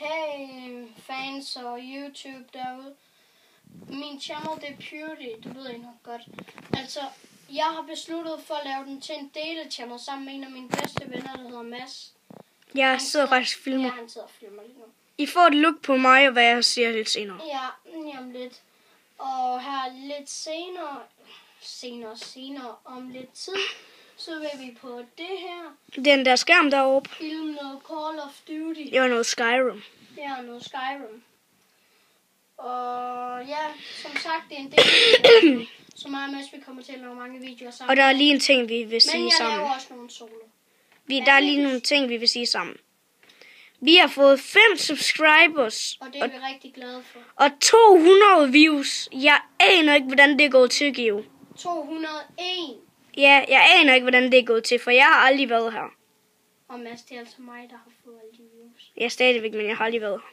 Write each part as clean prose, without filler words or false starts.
Hey fans og YouTube derude. Min channel det er Pewdie, det ved I nok godt. Altså, jeg har besluttet for at lave den til en dele-channel sammen med en af mine bedste venner, der hedder Mads. Jeg sidder faktisk og filmer. Ja, han sidder og filmer lige nu. I får et look på mig og hvad jeg siger lidt senere. Ja, om lidt. Og her lidt senere om lidt tid, så vil vi på det her. Den der skærm deroppe. Filme noget Call of Duty. Det var noget Skyrim. Ja, noget Skyrim. Og ja, som sagt, det er en del så meget med, vi kommer til at lave mange videoer sammen. Og der er lige en ting, vi vil sige sammen. Men jeg laver også nogle solo. Der er lige nogle ting, vi vil sige sammen. Vi har fået 5 subscribers. Og det er vi rigtig glade for. Og 200 views. Jeg aner ikke, hvordan det er gået til, Geo. 201. Ja, jeg aner ikke, hvordan det er gået til, for jeg har aldrig været her. Og Mads, det er altså mig, der har fået alle de views. Jeg er stadigvæk, men jeg har aldrig været her.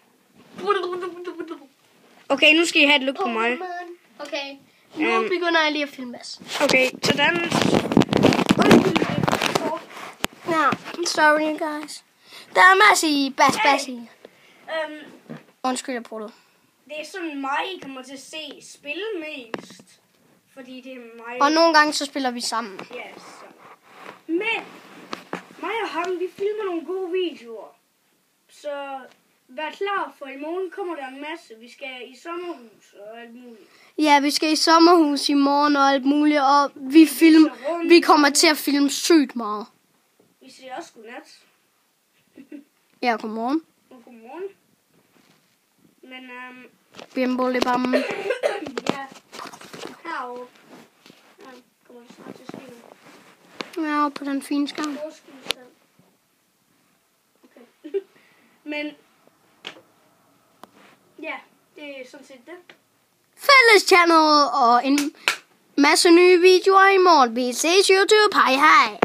Okay, nu skal I have et look på mig. Okay, nu begynder jeg lige at filme Mads. Okay, sådan. Now, sorry guys. Der er Mads i bas i. Undskyld, jeg prøvede. Det er sådan mig, I kommer til at se spille mest. Fordi det er mig. Og nogle gange så spiller vi sammen. Ja, så. Men mig og ham, vi filmer nogle gode videoer. Så vær klar, for i morgen kommer der en masse. Vi skal i sommerhus og alt muligt. Ja, vi skal i sommerhus i morgen og alt muligt. Og vi kommer til at filme sygt meget. Vi siger også godnat. Ja, godmorgen. Og godmorgen. Men Bimbo le bam. ja, herovre. Ja, kommer det snart til at ske nu. Ja, på den fine skærm. Okay. Men ja, det er sådan set det. Fælles channel og en masse nye videoer i morgen. Vi ses YouTube. Hej hej.